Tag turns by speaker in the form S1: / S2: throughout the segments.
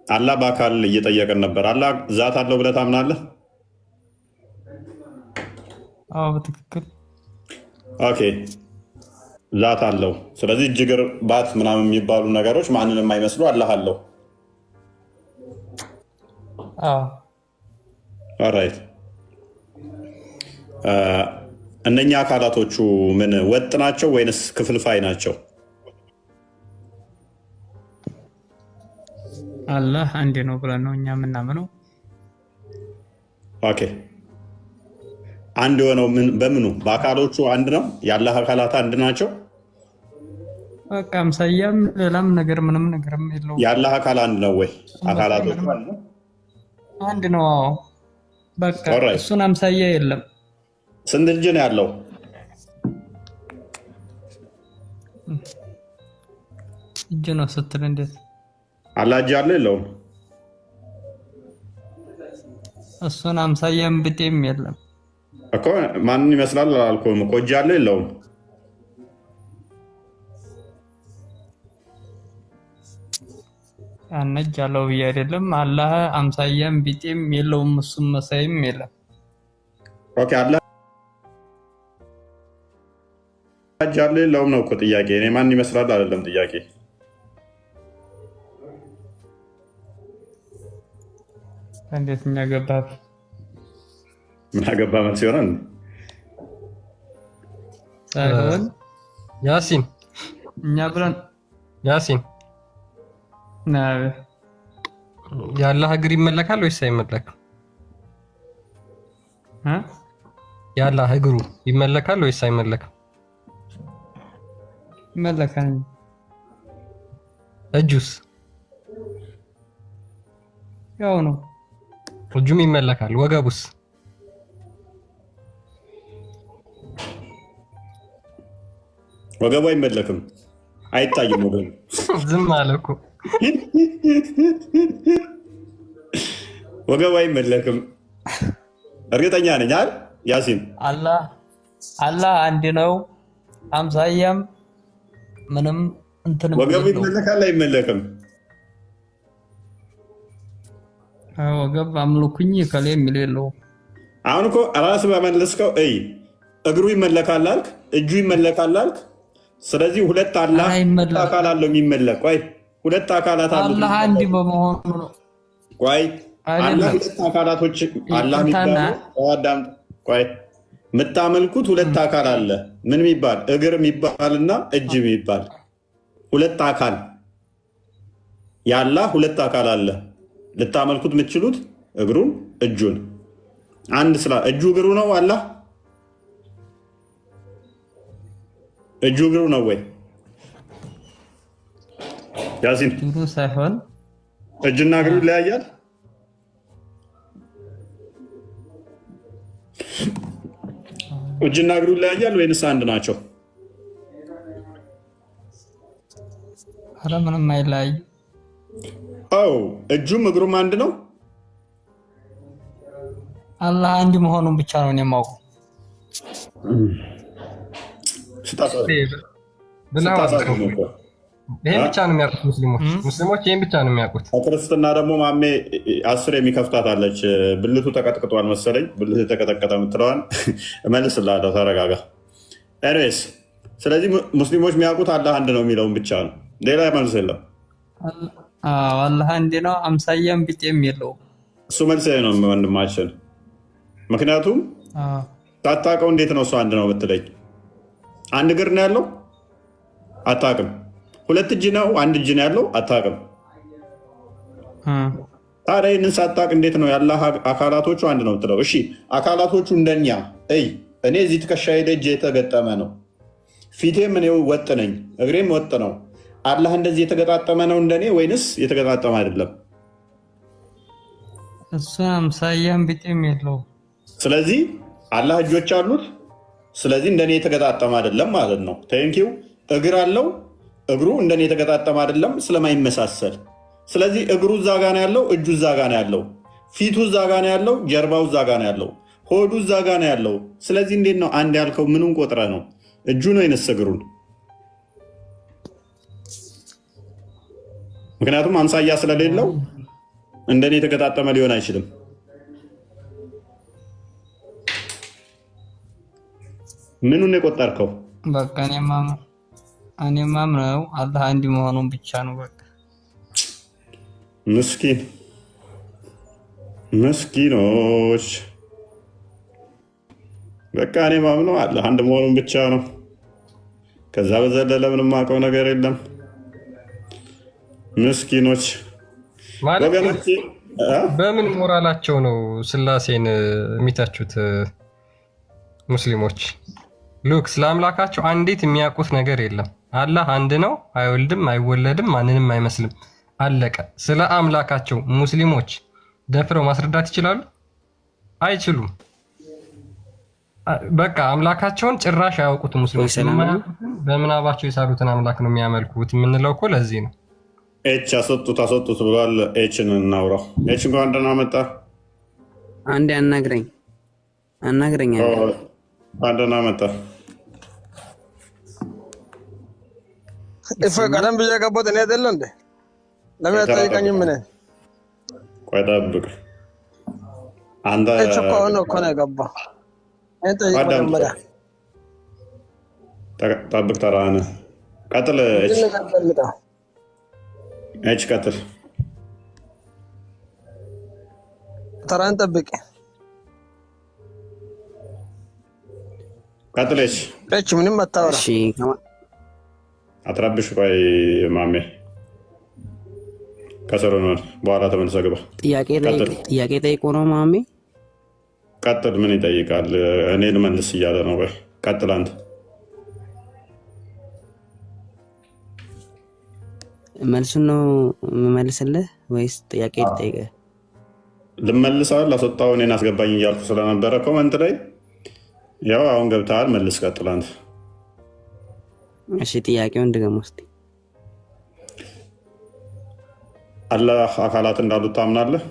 S1: አላህ በአካል እየጠየቀን ነበር። አላህ ዛት አለው ብለህ ታምናለህ?
S2: አዎ በትክክል
S1: ኦኬ፣ ዛት አለው። ስለዚህ እጅ፣ እግር፣ ባት ምናምን የሚባሉ ነገሮች ማንንም የማይመስሉ አላህ አለው። ኦራይት። እነኛ አካላቶቹ ምን ወጥ ናቸው ወይንስ ክፍልፋይ ናቸው?
S2: አላህ አንድ ነው ብለን ነው እኛ የምናምነው።
S1: ኦኬ፣ አንድ የሆነው በምኑ? በአካሎቹ አንድ ነው? የአላህ አካላት አንድ ናቸው?
S2: በቃ አምሳያም ሌላም ነገር ምንም ነገርም የለውም።
S1: የአላህ አካል አንድ ነው ወይ? አካላቶቹ
S2: አንድ ነው። አዎ በቃ እሱን አምሳያ የለም።
S1: ስንት እጅ ነው ያለው?
S2: እጅ ነው ስትል እንዴት?
S1: አላህ እጅ አለው የለውም?
S2: እሱን አምሳያም ብጤም የለም
S1: እኮ። ማንን ይመስላል አላልኩም እኮ። እጅ አለው የለውም?
S2: እጅ አለው ብዬ አይደለም። አላህ አምሳያም ቢጤም የለውም፣ እሱም መሳይም የለም።
S1: ኦኬ፣ አላህ እጅ አለው የለውም ነው እኮ ጥያቄ። እኔ ማን ይመስላል አይደለም ጥያቄ።
S2: እንዴት እኛ ገባህ?
S1: ምን አገባ መልስ ይሆናል
S2: ሳይሆን
S3: ያሲን
S2: እኛ ብለን
S3: ያሲን የአላህ እግር ይመለካል ወይስ አይመለክም? የአላህ እግሩ ይመለካል ወይስ አይመለክም?
S2: ይመለካል።
S3: እጁስ?
S2: ያው ነው።
S3: እጁም ይመለካል። ወገቡስ?
S1: ወገቡ አይመለክም፣ አይታይም ወገቡ።
S3: ዝም አለ እኮ።
S1: ወገቡ አይመለክም። እርግጠኛ ነኝ አይደል ያሲን?
S2: አላህ አንድ ነው፣ አምሳያም ምንም እንትን።
S1: ወገቡ ይመለካል አይመለክም?
S2: ወገብ አምልኩኝ ከላይ የሚል የለውም።
S1: አሁን እኮ ራስህ በመለስከው እግሩ ይመለካል አልክ፣ እጁ ይመለካል አልክ። ስለዚህ ሁለት አካል አለው የሚመለክ። ቆይ ሁለት አካላት አሉ።
S2: አላህ አንድ በመሆኑ ነው።
S1: ቆይ አላህ ሁለት አካላቶች አላህ የሚባሉ ቆይ የምታመልኩት ሁለት አካል አለ። ምን የሚባል? እግር የሚባልና እጅ የሚባል ሁለት አካል ያላህ ሁለት አካል አለ። ልታመልኩት የምትችሉት እግሩን እጁን። አንድ ስላ እጁ እግሩ ነው አላህ? እጁ እግሩ ነው ወይ ያሲን?
S2: እግሩ ሳይሆን
S1: እጅና እግሩ ይለያያል? እጅና እግሩ ይለያያል ወይንስ አንድ ናቸው?
S2: ኧረ ምንም አይለያይ።
S1: አዎ እጁም እግሩም አንድ ነው።
S2: አላህ አንድ መሆኑን ብቻ ነው የማውቀው።
S3: ይሄን ብቻ ነው የሚያውቁት ሙስሊሞች ይሄን ብቻ ነው የሚያውቁት።
S1: ክርስትና ደግሞ ማሜ 10 የሚከፍታት አለች። ብልቱ ተቀጥቅጧል መሰለኝ። ብልቱ ተቀጠቀጠ የምትለዋን እመልስልሃለሁ። ተረጋጋ። ኤኒዌይስ ስለዚህ ሙስሊሞች የሚያውቁት አላህ አንድ ነው የሚለውን ብቻ ነው። ሌላ መልስ የለም።
S2: አላህ አንድ ነው፣ አምሳያም ቢጤም የለውም።
S1: እሱ መልስ ነው ወንድማችን። ምክንያቱም ታጣቀው እንዴት ነው እሱ አንድ ነው ብትለኝ፣ አንድ እግር ነው ያለው አታውቅም። ሁለት እጅ ነው አንድ እጅ ነው ያለው አታውቅም። ታዲያ ይህንን ሳታውቅ እንዴት ነው የአላህ አካላቶቹ አንድ ነው ብትለው? እሺ አካላቶቹ እንደኛ እኔ እዚህ ትከሻዬ ላይ እጄ የተገጠመ ነው፣ ፊቴም እኔው ወጥ ነኝ፣ እግሬም ወጥ ነው። አላህ እንደዚህ የተገጣጠመ ነው እንደኔ ወይንስ የተገጣጠመ አይደለም?
S2: እሱ አምሳያም ቢጤም የለውም።
S1: ስለዚህ አላህ እጆች አሉት። ስለዚህ እንደኔ የተገጣጠመ አይደለም ማለት ነው። ቴንኪው። እግር አለው፣ እግሩ እንደኔ የተገጣጠመ አይደለም ስለማይመሳሰል። ስለዚህ እግሩ እዛ ጋ ነው ያለው፣ እጁ እዛ ጋ ነው ያለው፣ ፊቱ እዛ ጋ ነው ያለው፣ ጀርባው እዛ ጋ ነው ያለው፣ ሆዱ እዛ ጋ ነው ያለው። ስለዚህ እንዴት ነው አንድ ያልከው? ምኑን ቆጥረ ነው? እጁን ወይንስ እግሩን? ምክንያቱም አምሳያ ስለሌለው እንደኔ የተገጣጠመ ሊሆን አይችልም። ምኑን የቆጠርከው?
S2: በቃ እኔ ማምነው አላህ አንድ መሆኑን ብቻ ነው። በቃ
S1: ምስኪኖች፣ በቃ እኔ ማምነው አላህ አንድ መሆኑን ብቻ ነው። ከዛ በዘለለ ምንም የማውቀው ነገር የለም። ምስኪኖች ወገኖች፣
S3: በምን ሞራላቸው ነው ስላሴን የሚተቹት? ሙስሊሞች ሉክ ስለ አምላካቸው አንዲት የሚያውቁት ነገር የለም። አላህ አንድ ነው፣ አይወልድም፣ አይወለድም፣ ማንንም አይመስልም። አለቀ። ስለ አምላካቸው ሙስሊሞች ደፍረው ማስረዳት ይችላሉ? አይችሉም። በቃ አምላካቸውን ጭራሽ አያውቁት ሙስሊሞች። በምናባቸው የሳሉትን አምላክ ነው የሚያመልኩት የምንለው እኮ ለዚህ ነው።
S1: ኤች አስወጡት ብሏል። ኤችን እናውራው። ኤች እንኳን ደህና መጣ።
S4: አንዴ አናግረኝ።
S1: ደህና መጣ።
S5: ቀደም ብዬ ገቦት እኔ አይደለ እንዴ? ለምን አትጠይቀኝም? ምን
S1: ቆይ ጠብቅ አንተ።
S5: እኮ ነው የገባው።
S1: ጠብቅ ተራህን። ቀጥል ኤች ቀጥል።
S5: ተራህን ጠብቅ።
S1: ቀጥል ኤች።
S5: ምንም አታወራ።
S1: አትረብሽ። ቆይ ማሜ ከስሩ ነው። በኋላ ተመልሰህ ግባ።
S4: ጥያቄ ጠይቆ ነው ማሜ።
S1: ቀጥል። ምን ይጠይቃል? እኔ ልመልስ እያለ ነው። ቆይ ቀጥል አንተ።
S4: መልሱን ነው የምመልስልህ ወይስ ጥያቄ ልጠይቅህ?
S1: ልመልሰው ላስወጣው እኔን አስገባኝ እያልኩ ስለነበረ ኮመንት ላይ ያው አሁን ገብተሃል። መልስ። ቀጥል አንተ።
S4: እሺ ጥያቄውን ድገም ውስጥ።
S1: አላህ አካላት እንዳሉት ታምናለህ?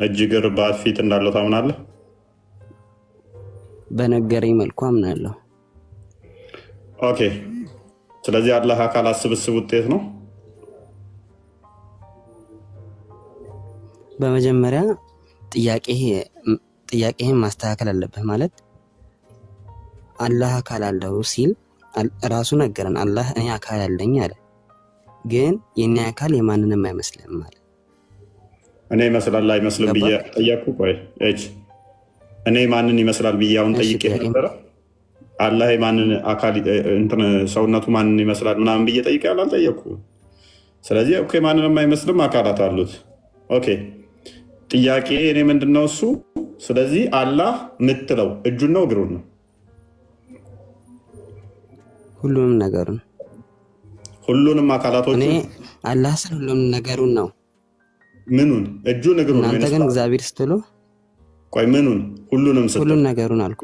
S1: እጅ፣ እግር፣ ባት፣ ፊት እንዳለው ታምናለህ?
S4: በነገረኝ መልኩ አምናለሁ።
S1: ኦኬ። ስለዚህ አላህ አካላት ስብስብ ውጤት ነው።
S4: በመጀመሪያ ጥያቄህን ማስተካከል አለብህ። ማለት አላህ አካል አለው ሲል ራሱ ነገረን። አላህ እኔ አካል አለኝ አለ። ግን የኔ አካል የማንንም አይመስልም አለ።
S1: እኔ ይመስላል አይመስልም ብዬ ጠየቅኩ። ቆይ እኔ ማንን ይመስላል ብዬ አሁን ጠይቄ ነበረ። አላህ የማንን አካል እንትን ሰውነቱ ማንን ይመስላል ምናምን ብዬ ጠይቄ አልጠየቅኩ። ስለዚህ ኦኬ ማንንም አይመስልም አካላት አሉት። ኦኬ ጥያቄ እኔ ምንድን ነው እሱ? ስለዚህ አላህ ምትለው እጁን ነው እግሩን ነው?
S4: ሁሉንም ነገሩን፣
S1: ሁሉንም አካላቶቹ።
S4: አላህ ስለ ሁሉንም ነገሩን ነው።
S1: ምኑን? እጁን እግሩን ነው?
S4: እናንተ ግን እግዚአብሔር ስትሉ
S1: ቆይ ምኑን? ሁሉንም ስትሉ
S4: ሁሉን ነገሩን አልኩ።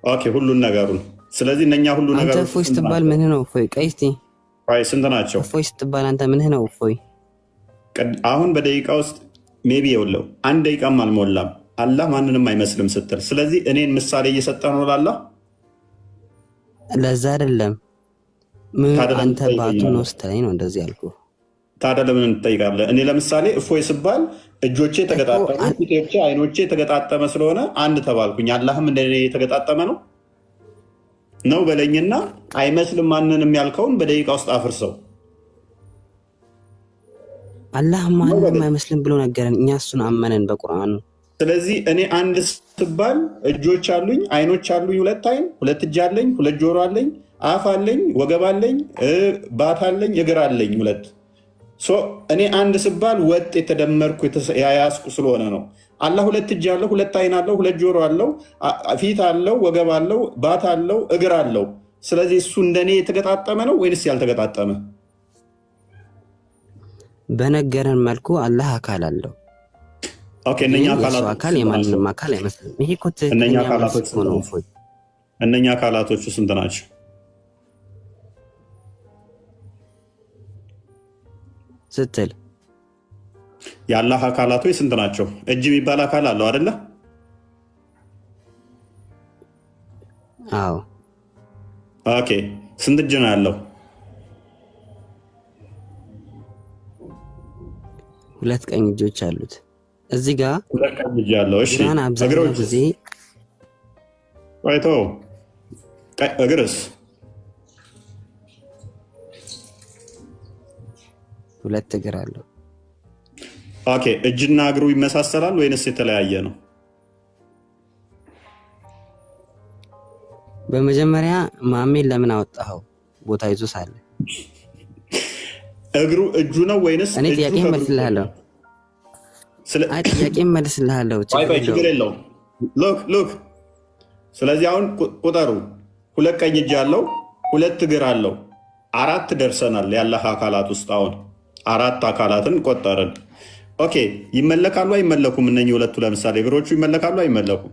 S1: ኦኬ ሁሉን ነገሩን። ስለዚህ እነኛ ሁሉ ነገሮች
S4: አንተ እፎይ ስትባል ምንህ ነው እፎይ? ቆይ እስኪ
S1: ስንት ናቸው?
S4: እፎይ ስትባል አንተ ምንህ ነው እፎይ?
S1: አሁን በደቂቃ ውስጥ ሜቢ የውለው አንድ ደቂቃም አልሞላም አላህ ማንንም አይመስልም ስትል፣ ስለዚህ እኔን ምሳሌ እየሰጠ ነው ላላህ።
S4: ለዛ አይደለም አንተ ባቱ ነው ስትለኝ ነው እንደዚህ ያልኩ።
S1: ታዲያ ለምን ትጠይቃለህ? እኔ ለምሳሌ እፎይ ስባል እጆቼ ተገጣጠሙ፣ ፊቶቼ፣ አይኖቼ ተገጣጠመ ስለሆነ አንድ ተባልኩኝ። አላህም እንደ የተገጣጠመ ነው በለኝና አይመስልም ማንንም ያልከውን በደቂቃ ውስጥ አፍርሰው።
S4: አላህ ማንንም አይመስልም ብሎ ነገረን፣ እኛ እሱን አመነን በቁርአኑ።
S1: ስለዚህ እኔ አንድ ስባል እጆች አሉኝ፣ አይኖች አሉኝ፣ ሁለት አይን፣ ሁለት እጅ አለኝ፣ ሁለት ጆሮ አለኝ፣ አፍ አለኝ፣ ወገብ አለኝ፣ ባት አለኝ፣ እግር አለኝ ሁለት። እኔ አንድ ስባል ወጥ የተደመርኩ ያያዝኩ ስለሆነ ነው። አላህ ሁለት እጅ አለው፣ ሁለት አይን አለው፣ ሁለት ጆሮ አለው፣ ፊት አለው፣ ወገብ አለው፣ ባት አለው፣ እግር አለው። ስለዚህ እሱ እንደኔ የተገጣጠመ ነው ወይንስ ያልተገጣጠመ?
S4: በነገረን መልኩ አላህ አካል አለው።
S1: ኦኬ እነኛ
S4: አካል የማንንም አካል አይመስልም። ይሄ እኮ
S1: እነኛ አካላቶቹ ስንት ናቸው?
S4: ስትል
S1: የአላህ አካላቶች ስንት ናቸው? እጅ የሚባል አካል አለው አይደለ?
S4: አዎ።
S1: ኦኬ ስንት እጅ ነው ያለው?
S4: ሁለት ቀኝ እጆች አሉት። እዚህ ጋር
S1: ያለው እሺ፣
S4: ቁርአን አብዛኛው ጊዜ
S1: አይቶ እግርስ
S4: ሁለት እግር አለው።
S1: ኦኬ፣ እጅና እግሩ ይመሳሰላል ወይንስ የተለያየ ነው?
S4: በመጀመሪያ ማሜን ለምን አወጣኸው? ቦታ ይዞ ሳለ
S1: እግሩ እጁ ነው ወይንስ?
S4: እኔ ጥያቄ መልስልሃለሁ። አይ ጥያቄ መልስልሃለሁ።
S1: ችግር የለውም። ሉክ ስለዚህ አሁን ቁጠሩ። ሁለት ቀኝ እጅ አለው፣ ሁለት እግር አለው። 4 ደርሰናል። ያለህ አካላት ውስጥ አሁን 4 አካላትን ቆጠርን። ኦኬ ይመለካሉ አይመለኩም? እነኚህ ሁለቱ ለምሳሌ እግሮቹ ይመለካሉ አይመለኩም?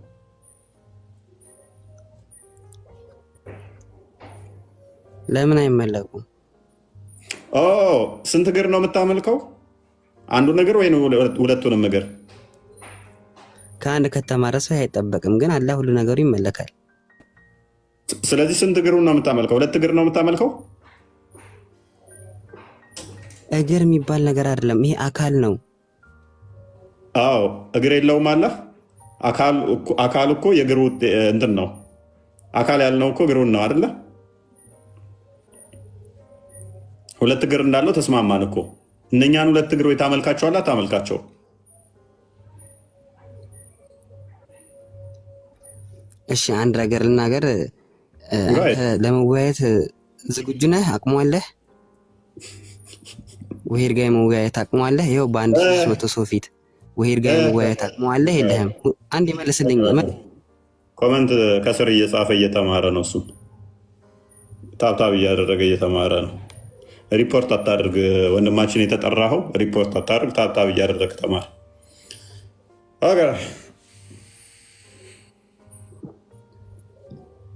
S4: ለምን አይመለኩም?
S1: ስንት እግር ነው የምታመልከው? አንዱን እግር ወይ ሁለቱንም እግር?
S4: ከአንድ ከተማረ ሰው አይጠበቅም፣ ግን አላህ ሁሉ ነገሩ ይመለካል።
S1: ስለዚህ ስንት እግሩን ነው የምታመልከው? 2 እግር ነው የምታመልከው?
S4: እግር የሚባል ነገር አይደለም፣ ይሄ አካል ነው።
S1: አዎ እግር የለውም አለ። አካል እኮ የእግሩ እንትን ነው። አካል ያልነው እኮ እግሩን ነው አይደለ? 2 እግር እንዳለው ተስማማን እኮ። እነኛን 2 እግሮች ታመልካቸዋላ? ታመልካቸው?
S4: እሺ አንድ ነገር ልናገር። ለመወያየት ዝግጁ ነህ? አቅሙ አለህ? ወሄድ ጋር የመወያየት አቅሙ አለህ? ይኸው በ1300 ሰው ፊት ወሄድ ጋር የመወያየት አቅሙ አለህ የለህም? አንድ ይመልስልኝ።
S1: ኮመንት ከስር እየጻፈ እየተማረ ነው። እሱ ታብታብ እያደረገ እየተማረ ነው። ሪፖርት አታድርግ ወንድማችን፣ የተጠራኸው ሪፖርት አታድርግ። ታብታብ እያደረግ ተማር።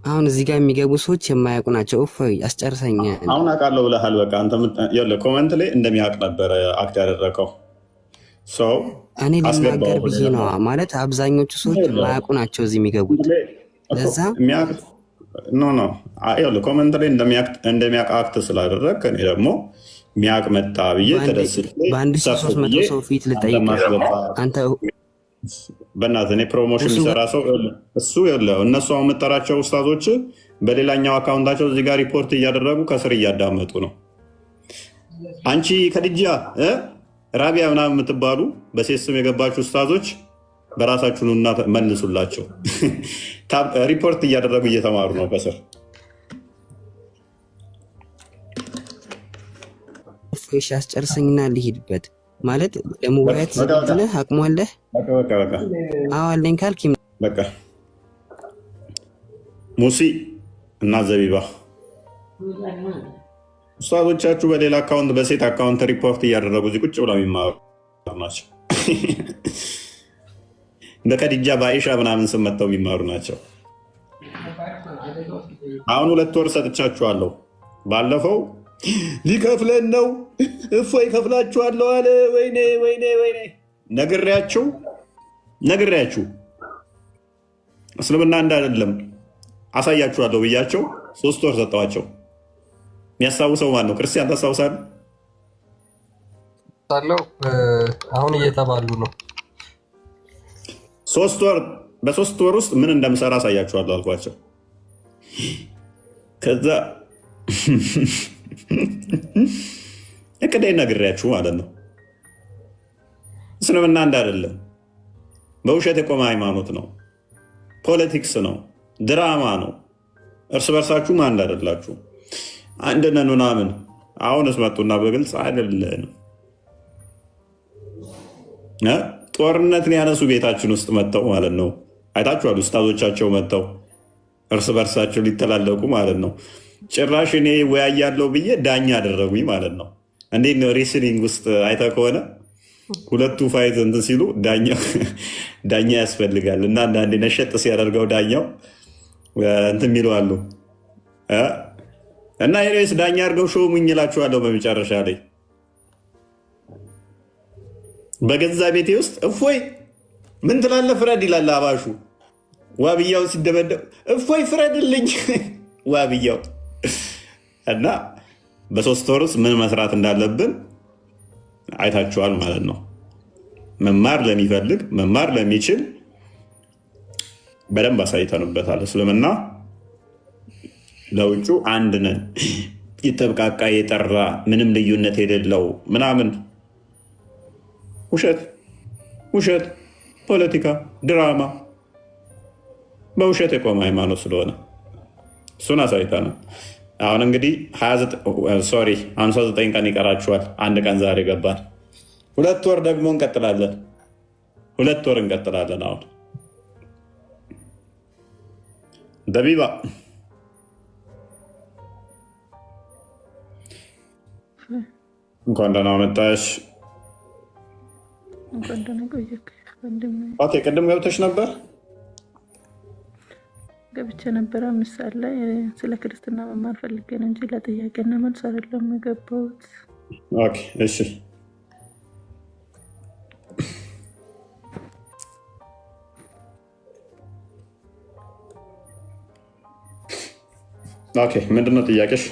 S4: አሁን እዚህ ጋር የሚገቡ ሰዎች የማያውቁ ናቸው። እፎይ አስጨርሰኝ።
S1: አሁን አውቃለሁ ብለሃል። በቃ አንተ ኮመንት ላይ እንደሚያውቅ ነበር አክት ያደረገው ሰው።
S4: እኔ ልናገር ብዬ ነው ማለት አብዛኞቹ ሰዎች የማያውቁ ናቸው እዚህ የሚገቡት። ለዛ
S1: ኮመንት ላይ እንደሚያውቅ አክት ስላደረግ እኔ ደግሞ የሚያውቅ መጣ ብዬ ተደስቼ
S4: በ1300 ሰው ፊት ልጠይቅ አንተ
S1: በእናትህ እኔ ፕሮሞሽን የሚሰራ ሰው እሱ የለው። እነሱ አሁን የምጠራቸው ኡስታዞች በሌላኛው አካውንታቸው እዚህ ጋር ሪፖርት እያደረጉ ከስር እያዳመጡ ነው። አንቺ ከድጃ ራቢያ ምናምን የምትባሉ በሴት ስም የገባችሁ ኡስታዞች በራሳችሁን እና መልሱላቸው። ሪፖርት እያደረጉ እየተማሩ ነው ከስር።
S4: እሺ አስጨርሰኝና ልሂድበት። ማለት ለመወያየት ዝግጁ ነህ? አቅሙ አለህ? አዎ አለኝ ካልክ
S1: በቃ ሙሲ እና ዘቢባ ኡስታዞቻችሁ በሌላ አካውንት በሴት አካውንት ሪፖርት እያደረጉ እዚህ ቁጭ ብለው የሚማሩ ናቸው። በከዲጃ በአይሻ ምናምን ስም መጥተው የሚማሩ ናቸው። አሁን 2 ወር ሰጥቻችኋለሁ። ባለፈው ሊከፍለን ነው እፎይ ከፍላችኋለሁ አለ። ወይኔ ወይኔ ወይኔ ነግሬያችሁ እስልምና እንዳይደለም አሳያችኋለሁ ብያቸው 3 ወር ሰጠዋቸው። የሚያስታውሰው ማን ነው? ክርስቲያን ታስታውሳለህ?
S3: አሁን እየተባሉ ነው።
S1: በ3 ወር ውስጥ ምን እንደምሰራ አሳያችኋለሁ አልኳቸው። ከዛ እቅዴ ነግሬያችሁ ማለት ነው። እስልምና እንዳይደለም በውሸት የቆመ ሃይማኖት ነው፣ ፖለቲክስ ነው፣ ድራማ ነው። እርስ በርሳችሁም አንድ አይደላችሁ፣ አንድ ነን ምናምን። አሁንስ መጡና በግልጽ አይደለንም። ጦርነት ሊያነሱ ቤታችን ውስጥ መጥተው ማለት ነው። አይታችኋል። ኡስታዞቻቸው መጥተው እርስ በርሳቸው ሊተላለቁ ማለት ነው። ጭራሽ እኔ ወያያለው ብዬ ዳኛ አደረጉኝ ማለት ነው። እንዴት ነው ሬስሊንግ ውስጥ አይተህ ከሆነ ሁለቱ ፋይት እንትን ሲሉ ዳኛ ያስፈልጋል። እና አንዳንዴ ነሸጥ ሲያደርገው ዳኛው እንትን የሚሉ አሉ። እና ስ ዳኛ አድርገው ሾው ሙኝ እላችኋለሁ። በመጨረሻ ላይ በገዛ ቤቴ ውስጥ እፎይ ምን ትላለህ ፍረድ ይላል አባሹ። ዋብያው ሲደበደብ እፎይ ፍረድልኝ ዋብያው። እና በ3 ወር ውስጥ ምን መስራት እንዳለብን አይታችኋል ማለት ነው። መማር ለሚፈልግ መማር ለሚችል በደንብ አሳይተንበታል። እስልምና ለውጩ አንድ ነን፣ የተብቃቃ የጠራ ምንም ልዩነት የሌለው ምናምን ውሸት፣ ፖለቲካ፣ ድራማ በውሸት የቆመ ሃይማኖት ስለሆነ እሱን አሳይተናል። አሁን እንግዲህ 59 ቀን ይቀራችኋል። አንድ ቀን ዛሬ ገባን። 2 ወር ደግሞ እንቀጥላለን። 2 ወር እንቀጥላለን። አሁን ደቢባ እንኳን ደህና መጣሽ። ቅድም ገብተሽ ነበር?
S6: ገብቼ ነበረ። ምሳሌ ላይ ስለ ክርስትና መማር ፈልገን እንጂ ለጥያቄና መልስ አይደለም የገባሁት።
S1: ኦኬ እሺ። ኦኬ ምንድነው ጥያቄሽ?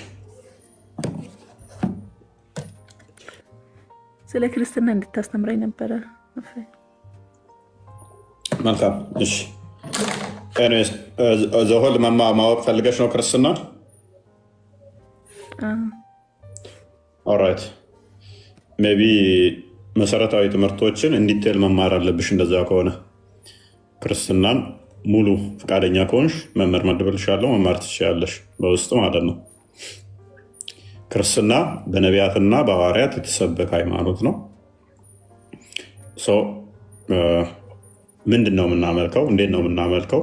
S6: ስለ ክርስትና እንድታስተምረኝ ነበረ።
S1: መልካም እሺ። ዘሆል ማወቅ ፈልገሽ ነው ክርስትና? ኦራይት ሜይ ቢ መሰረታዊ ትምህርቶችን እንዲቴል መማር አለብሽ። እንደዛ ከሆነ ክርስትናን ሙሉ ፈቃደኛ ከሆንሽ መምህር መድብልሻለሁ፣ መማር ትችያለሽ በውስጥ ማለት ነው። ክርስትና በነቢያትና በሐዋርያት የተሰበከ ሃይማኖት ነው። ምንድን ነው የምናመልከው? እንዴት ነው የምናመልከው?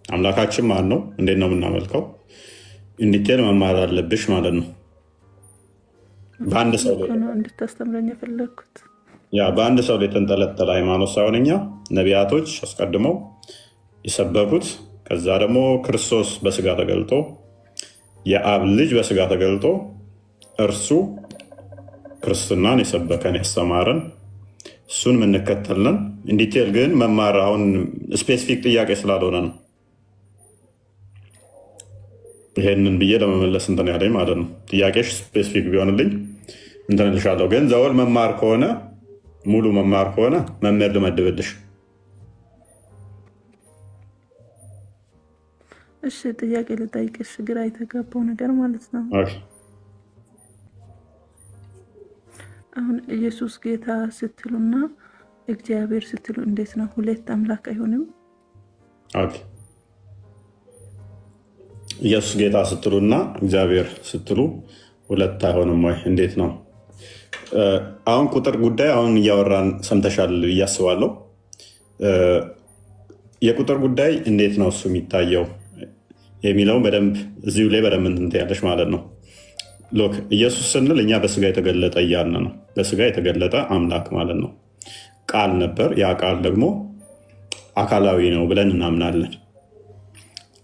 S1: አምላካችን ማን ነው? እንዴት ነው የምናመልከው? እንዲቴል መማር አለብሽ ማለት ነው። በአንድ ሰው
S6: እንድታስተምረኝ የፈለግኩት
S1: በአንድ ሰው ላይ የተንጠለጠለ ሃይማኖት ሳይሆን እኛ ነቢያቶች አስቀድመው የሰበኩት፣ ከዛ ደግሞ ክርስቶስ በስጋ ተገልጦ የአብ ልጅ በስጋ ተገልጦ እርሱ ክርስትናን የሰበከን ያስተማረን፣ እሱን የምንከተልነን። ኢንዲቴል ግን መማር አሁን ስፔሲፊክ ጥያቄ ስላልሆነ ነው ይሄንን ብዬ ለመመለስ እንትን ያለኝ ማለት ነው። ጥያቄሽ ስፔሲፊክ ቢሆንልኝ እንትን እልሻለሁ። ግን ዘወል መማር ከሆነ ሙሉ መማር ከሆነ መምህር ልመድብልሽ።
S6: እሺ ጥያቄ ልጠይቅሽ፣ ግራ የተጋባው ነገር ማለት ነው። አሁን ኢየሱስ ጌታ ስትሉና እግዚአብሔር ስትሉ እንዴት ነው? ሁለት አምላክ አይሆንም?
S1: ኢየሱስ ጌታ ስትሉና እግዚአብሔር ስትሉ ሁለት አይሆንም ወይ? እንዴት ነው? አሁን ቁጥር ጉዳይ አሁን እያወራን ሰምተሻል ብዬ አስባለሁ። የቁጥር ጉዳይ እንዴት ነው እሱ የሚታየው የሚለውን በደንብ እዚሁ ላይ በደንብ እንትን ያለሽ ማለት ነው። ሎክ ኢየሱስ ስንል እኛ በስጋ የተገለጠ እያልን ነው። በስጋ የተገለጠ አምላክ ማለት ነው። ቃል ነበር፣ ያ ቃል ደግሞ አካላዊ ነው ብለን እናምናለን።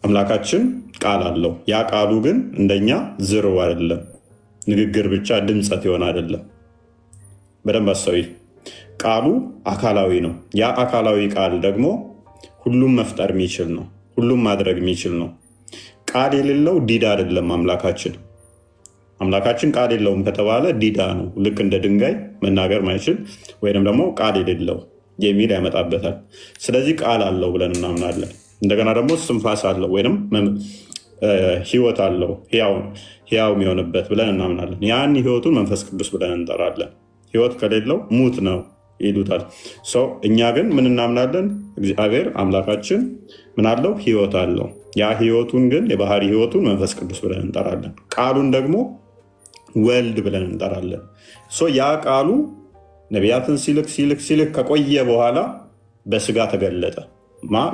S1: አምላካችን ቃል አለው። ያ ቃሉ ግን እንደኛ ዝርው አይደለም፣ ንግግር ብቻ ድምፀት የሆነ አይደለም። በደንብ አስተውይ። ቃሉ አካላዊ ነው። ያ አካላዊ ቃል ደግሞ ሁሉም መፍጠር የሚችል ነው፣ ሁሉም ማድረግ የሚችል ነው። ቃል የሌለው ዲዳ አይደለም አምላካችን። አምላካችን ቃል የለውም ከተባለ ዲዳ ነው። ልክ እንደ ድንጋይ መናገር ማይችል ወይም ደግሞ ቃል የሌለው የሚል ያመጣበታል። ስለዚህ ቃል አለው ብለን እናምናለን። እንደገና ደግሞ ስንፋስ አለው ወይም ህይወት አለው፣ ህያው የሚሆንበት ብለን እናምናለን። ያን ህይወቱን መንፈስ ቅዱስ ብለን እንጠራለን። ህይወት ከሌለው ሙት ነው ይሉታል። እኛ ግን ምን እናምናለን? እግዚአብሔር አምላካችን ምን አለው? ህይወት አለው። ያ ህይወቱን ግን የባህሪ ህይወቱን መንፈስ ቅዱስ ብለን እንጠራለን። ቃሉን ደግሞ ወልድ ብለን እንጠራለን። ያ ቃሉ ነቢያትን ሲልክ ከቆየ በኋላ በስጋ ተገለጠ።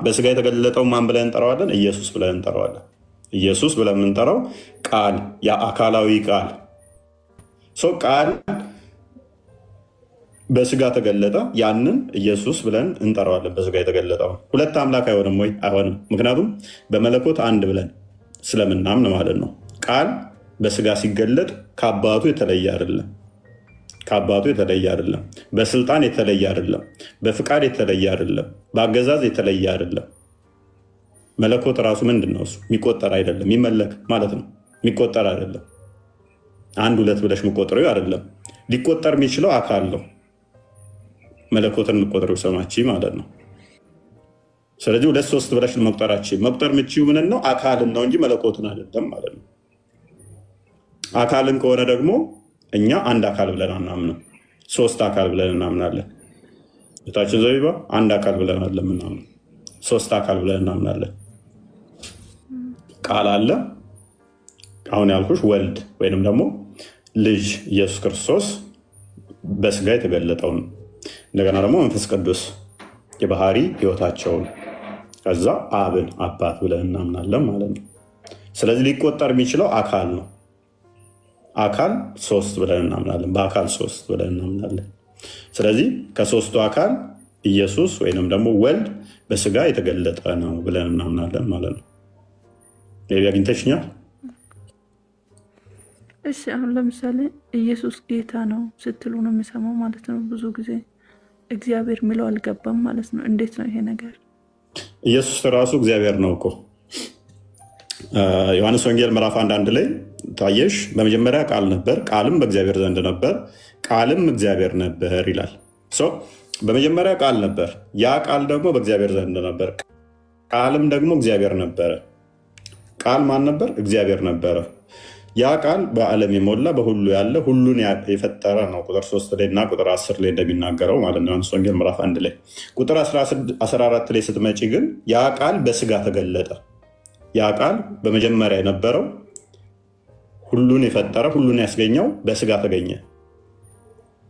S1: በስጋ የተገለጠው ማን ብለን እንጠራዋለን? ኢየሱስ ብለን እንጠራዋለን። ኢየሱስ ብለን የምንጠራው ቃል፣ ያ አካላዊ ቃል ቃል በስጋ ተገለጠ። ያንን ኢየሱስ ብለን እንጠራዋለን። በስጋ የተገለጠው ሁለት አምላክ አይሆንም ወይ? አይሆንም። ምክንያቱም በመለኮት አንድ ብለን ስለምናምን ማለት ነው። ቃል በስጋ ሲገለጥ ከአባቱ የተለየ አይደለም። ከአባቱ የተለየ አይደለም። በስልጣን የተለየ አይደለም። በፍቃድ የተለየ አይደለም። በአገዛዝ የተለየ አይደለም። መለኮት ራሱ ምንድን ነው? እሱ የሚቆጠር አይደለም። የሚመለክ ማለት ነው። የሚቆጠር አይደለም። አንድ ሁለት ብለሽ የምቆጥረው አይደለም። ሊቆጠር የሚችለው አካል ነው። መለኮትን ልቆጥረው ሰማች ማለት ነው። ስለዚህ 2 3 ብለሽ መቁጠራችን መቁጠር የምችው ምን ነው? አካልን ነው እንጂ መለኮትን አይደለም ማለት ነው። አካልን ከሆነ ደግሞ እኛ አንድ አካል ብለን አናምንም፣ 3 አካል ብለን እናምናለን። እታችን ዘቢባ አንድ አካል ብለን አይደለም እናምናለን፣ 3 አካል ብለን እናምናለን። ቃል አለ፣ አሁን ያልኩሽ ወልድ ወይንም ደግሞ ልጅ ኢየሱስ ክርስቶስ በስጋ የተገለጠውን፣ እንደገና ደግሞ መንፈስ ቅዱስ የባህሪ ህይወታቸውን፣ ከዛ አብን አባት ብለን እናምናለን ማለት ነው። ስለዚህ ሊቆጠር የሚችለው አካል ነው። አካል 3 ብለን እናምናለን፣ በአካል 3 ብለን እናምናለን። ስለዚህ ከ3ቱ አካል ኢየሱስ ወይንም ደግሞ ወልድ በስጋ የተገለጠ ነው ብለን እናምናለን ማለት ነው። ይሄ አግኝተሽኛል?
S6: እሺ አሁን ለምሳሌ ኢየሱስ ጌታ ነው ስትሉ ነው የሚሰማው ማለት ነው። ብዙ ጊዜ እግዚአብሔር የሚለው አልገባም ማለት ነው። እንዴት ነው ይሄ ነገር?
S1: ኢየሱስ ራሱ እግዚአብሔር ነው እኮ። ዮሐንስ ወንጌል ምዕራፍ 1 ላይ ታየሽ፣ በመጀመሪያ ቃል ነበር፣ ቃልም በእግዚአብሔር ዘንድ ነበር፣ ቃልም እግዚአብሔር ነበር ይላል። በመጀመሪያ ቃል ነበር፣ ያ ቃል ደግሞ በእግዚአብሔር ዘንድ ነበር፣ ቃልም ደግሞ እግዚአብሔር ነበረ። ቃል ማን ነበር? እግዚአብሔር ነበረ። ያ ቃል በዓለም የሞላ በሁሉ ያለ ሁሉን የፈጠረ ነው። ቁጥር 3 ላይ እና ቁጥር 10 ላይ እንደሚናገረው ማለት ነው። ዮሐንስ ወንጌል ምዕራፍ 1 ላይ ቁጥር 14 ላይ ስትመጪ ግን ያ ቃል በስጋ ተገለጠ። ያ ቃል በመጀመሪያ የነበረው ሁሉን የፈጠረ ሁሉን ያስገኘው በስጋ ተገኘ፣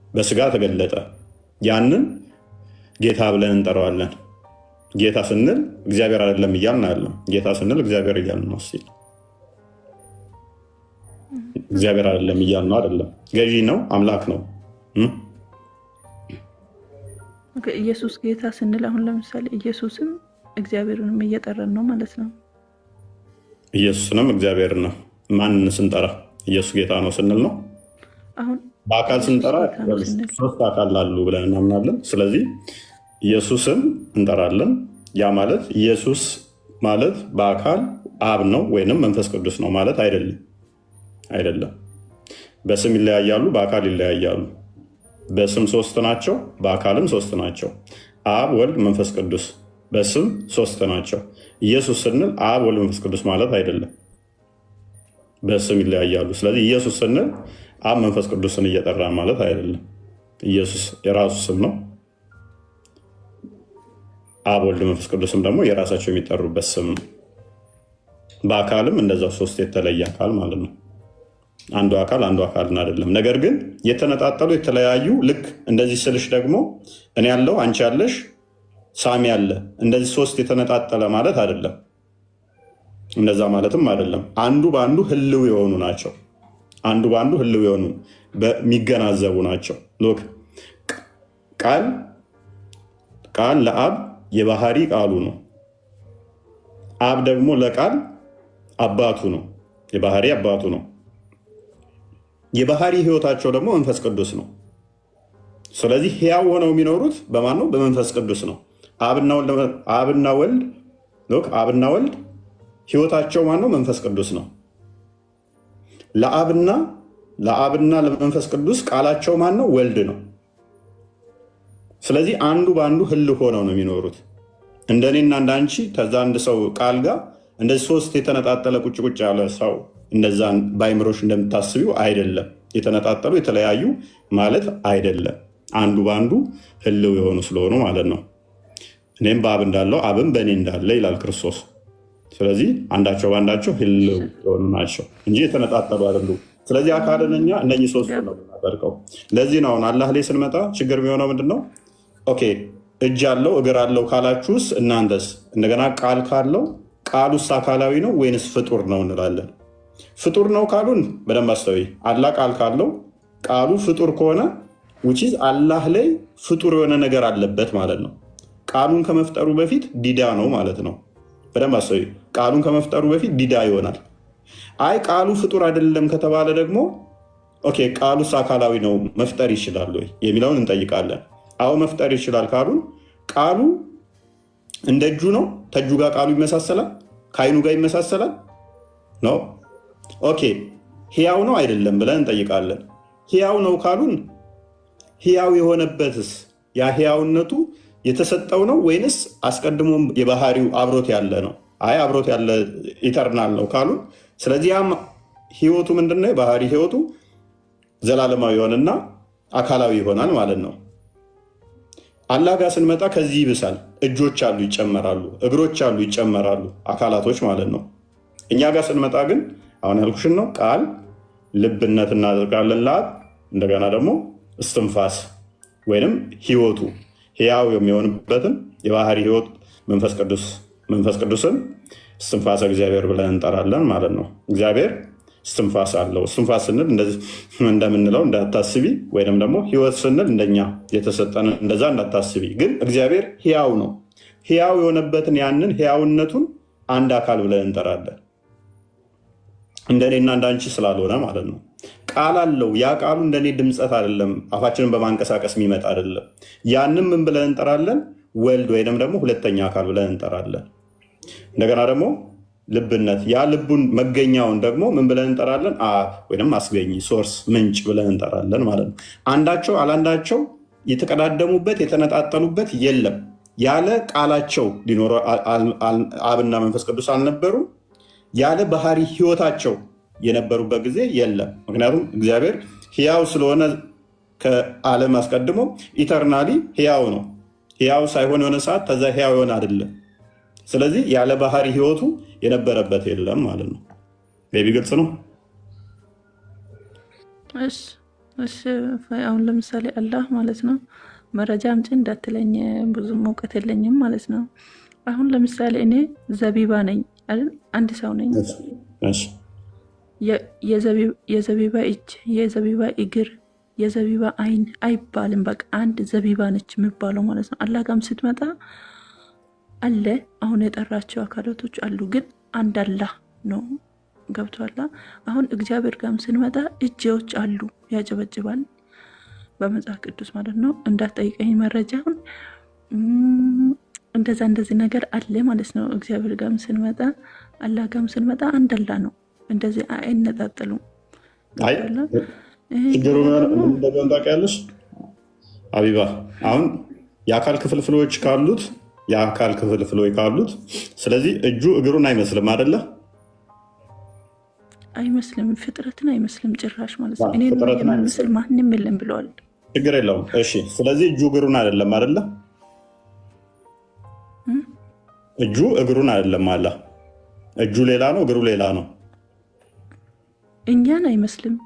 S1: በስጋ ተገለጠ። ያንን ጌታ ብለን እንጠራዋለን። ጌታ ስንል እግዚአብሔር አይደለም እያልን አይደለም። ጌታ ስንል እግዚአብሔር እያልን ነው ሲል እግዚአብሔር አይደለም እያልን ነው አይደለም። ገዢ ነው፣ አምላክ ነው።
S6: ኢየሱስ ጌታ ስንል አሁን ለምሳሌ ኢየሱስም እግዚአብሔርንም እየጠራን ነው ማለት ነው።
S1: ኢየሱስንም እግዚአብሔር ነው። ማንን ስንጠራ ኢየሱስ ጌታ ነው ስንል ነው።
S6: አሁን
S1: በአካል ስንጠራ 3 አካል ላሉ ብለን እናምናለን። ስለዚህ ኢየሱስን እንጠራለን። ያ ማለት ኢየሱስ ማለት በአካል አብ ነው ወይንም መንፈስ ቅዱስ ነው ማለት አይደለም። በስም ይለያያሉ፣ በአካል ይለያያሉ። በስም 3 ናቸው፣ በአካልም 3 ናቸው። አብ፣ ወልድ፣ መንፈስ ቅዱስ በስም 3 ናቸው። ኢየሱስ ስንል አብ፣ ወልድ፣ መንፈስ ቅዱስ ማለት አይደለም። በስም ይለያያሉ። ስለዚህ ኢየሱስ ስንል አብ መንፈስ ቅዱስን እየጠራ ማለት አይደለም። ኢየሱስ የራሱ ስም ነው። አብ፣ ወልድ፣ መንፈስ ቅዱስም ደግሞ የራሳቸው የሚጠሩበት ስም ነው። በአካልም እንደዛው 3 የተለየ አካል ማለት ነው። አንዱ አካልን አይደለም። ነገር ግን የተነጣጠሉ የተለያዩ፣ ልክ እንደዚህ ስልሽ ደግሞ እኔ ያለው አንቺ ያለሽ ሳሚ ያለ እንደዚህ 3 የተነጣጠለ ማለት አይደለም። እንደዛ ማለትም አይደለም። አንዱ በአንዱ ህልው የሆኑ ናቸው። አንዱ በአንዱ ህልው የሆኑ የሚገናዘቡ ናቸው። ሎክ ቃል ለአብ የባህሪ ቃሉ ነው። አብ ደግሞ ለቃል አባቱ ነው፣ የባህሪ አባቱ ነው። የባህሪ ህይወታቸው ደግሞ መንፈስ ቅዱስ ነው። ስለዚህ ሕያው ሆነው የሚኖሩት በማን ነው? በመንፈስ ቅዱስ ነው። አብና ወልድ ህይወታቸው ማን ነው? መንፈስ ቅዱስ ነው። ለአብና ለመንፈስ ቅዱስ ቃላቸው ማን ነው? ወልድ ነው። ስለዚህ አንዱ በአንዱ ህልው ሆነው ነው የሚኖሩት። እንደኔና እንዳንቺ ከዛ አንድ ሰው ቃል ጋር እንደዚህ 3 የተነጣጠለ ቁጭ ያለ ሰው እንደዛ በአይምሮሽ እንደምታስቢው አይደለም። የተነጣጠሉ የተለያዩ ማለት አይደለም። አንዱ በአንዱ ህልው የሆኑ ስለሆኑ ማለት ነው። እኔም በአብ እንዳለው አብም በእኔ እንዳለ ይላል ክርስቶስ። ስለዚህ አንዳቸው በአንዳቸው ህልው የሆኑ ናቸው እንጂ የተነጣጠሉ አይደሉም። ስለዚህ አካልን እኛ እነኚህ 3 ነው የምናደርገው። ለዚህ ነው አሁን አላህ ላይ ስንመጣ ችግር የሚሆነው ምንድን ነው? ኦኬ እጅ አለው እግር አለው ካላችሁስ እናንተስ? እንደገና ቃል ካለው ቃሉስ አካላዊ ነው ወይንስ ፍጡር ነው እንላለን። ፍጡር ነው ካሉን በደንብ አስተውይ። አላህ ቃል ካለው ቃሉ ፍጡር ከሆነ ውጪዝ አላህ ላይ ፍጡር የሆነ ነገር አለበት ማለት ነው። ቃሉን ከመፍጠሩ በፊት ዲዳ ነው ማለት ነው። በደንብ አስተውይ። ቃሉን ከመፍጠሩ በፊት ዲዳ ይሆናል። አይ ቃሉ ፍጡር አይደለም ከተባለ ደግሞ ኦኬ ቃሉስ አካላዊ ነው መፍጠር ይችላል ወይ የሚለውን እንጠይቃለን። አዎ መፍጠር ይችላል ካሉን ቃሉ እንደ እጁ ነው? ተጁ ጋር ቃሉ ይመሳሰላል? ከአይኑ ጋር ይመሳሰላል ነው? ኦኬ ሕያው ነው አይደለም ብለን እንጠይቃለን። ሕያው ነው ካሉን ሕያው የሆነበትስ ያ ሕያውነቱ የተሰጠው ነው ወይንስ አስቀድሞም የባህሪው አብሮት ያለ ነው? አይ አብሮት ያለ ኢተርናል ነው ካሉ፣ ስለዚህ ያም ህይወቱ ምንድነው? የባህሪ ህይወቱ ዘላለማዊ ይሆንና አካላዊ ይሆናል ማለት ነው። አላህ ጋር ስንመጣ ከዚህ ይብሳል። እጆች አሉ ይጨመራሉ፣ እግሮች አሉ ይጨመራሉ፣ አካላቶች ማለት ነው። እኛ ጋር ስንመጣ ግን አሁን ያልኩሽን ነው። ቃል ልብነት እናደርጋለን ለአብ፣ እንደገና ደግሞ እስትንፋስ ወይንም ህይወቱ ሕያው የሚሆንበትን የባህሪ ህይወት መንፈስ ቅዱስን እስትንፋሰ እግዚአብሔር ብለን እንጠራለን ማለት ነው። እግዚአብሔር እስትንፋስ አለው። እስትንፋስ ስንል እንደዚህ እንደምንለው እንዳታስቢ፣ ወይም ደግሞ ህይወት ስንል እንደኛ የተሰጠን እንደዛ እንዳታስቢ። ግን እግዚአብሔር ሕያው ነው። ሕያው የሆነበትን ያንን ሕያውነቱን አንድ አካል ብለን እንጠራለን። እንደኔና እንዳንቺ ስላልሆነ ማለት ነው። ቃል አለው። ያ ቃሉ እንደኔ ድምፀት አይደለም፣ አፋችንን በማንቀሳቀስ የሚመጣ አይደለም። ያንም ምን ብለን እንጠራለን? ወልድ ወይንም ደግሞ ሁለተኛ አካል ብለን እንጠራለን። እንደገና ደግሞ ልብነት፣ ያ ልቡን መገኛውን ደግሞ ምን ብለን እንጠራለን? አብ ወይም አስገኝ፣ ሶርስ፣ ምንጭ ብለን እንጠራለን ማለት ነው። አንዳቸው አላንዳቸው የተቀዳደሙበት የተነጣጠሉበት የለም። ያለ ቃላቸው ሊኖሩ አብና መንፈስ ቅዱስ አልነበሩም። ያለ ባህሪ ህይወታቸው የነበሩበት ጊዜ የለም። ምክንያቱም እግዚአብሔር ሕያው ስለሆነ ከዓለም አስቀድሞ ኢተርናሊ ሕያው ነው። ሕያው ሳይሆን የሆነ ሰዓት ከዛ ሕያው የሆነ አይደለም። ስለዚህ ያለ ባህሪ ህይወቱ የነበረበት የለም ማለት ነው። ቤቢ ግልጽ ነው?
S6: እሺ አሁን ለምሳሌ አላህ ማለት ነው መረጃ አምጪ እንዳትለኝ፣ ብዙም እውቀት የለኝም ማለት ነው። አሁን ለምሳሌ እኔ ዘቢባ ነኝ አይደል? አንድ ሰው ነኝ። የዘቢባ እጅ፣ የዘቢባ እግር፣ የዘቢባ አይን አይባልም። በቃ አንድ ዘቢባ ነች የሚባለው ማለት ነው። አላህ ጋርም ስትመጣ አለ አሁን የጠራቸው አካላቶች አሉ፣ ግን አንድ አላህ ነው። ገብቷላ? አሁን እግዚአብሔር ጋርም ስንመጣ እጆች አሉ፣ ያጨበጭባል በመጽሐፍ ቅዱስ ማለት ነው። እንዳትጠይቀኝ መረጃውን እንደዚህ ነገር አለ ማለት ነው። እግዚአብሔር ጋርም ስንመጣ አላህ ጋርም ስንመጣ አንድ አላህ ነው። እንደዚህ አይነጣጠሉም።
S1: ችግሩ እንደገና ታውቂያለሽ አቢባ፣ አሁን የአካል ክፍልፍሎች ካሉት ስለዚህ እጁ እግሩን አይመስልም አይደለ?
S6: አይመስልም፣ ፍጥረትን አይመስልም ጭራሽ ማለት ነው። እኔ የምመስል ማንም የለም ብለዋል።
S1: ችግር የለውም። እሺ፣ ስለዚህ እጁ እግሩን አይደለም አይደለ? እጁ እግሩን አይደለም አለ። እጁ ሌላ ነው፣ እግሩ ሌላ ነው።
S6: እኛን አይመስልም፣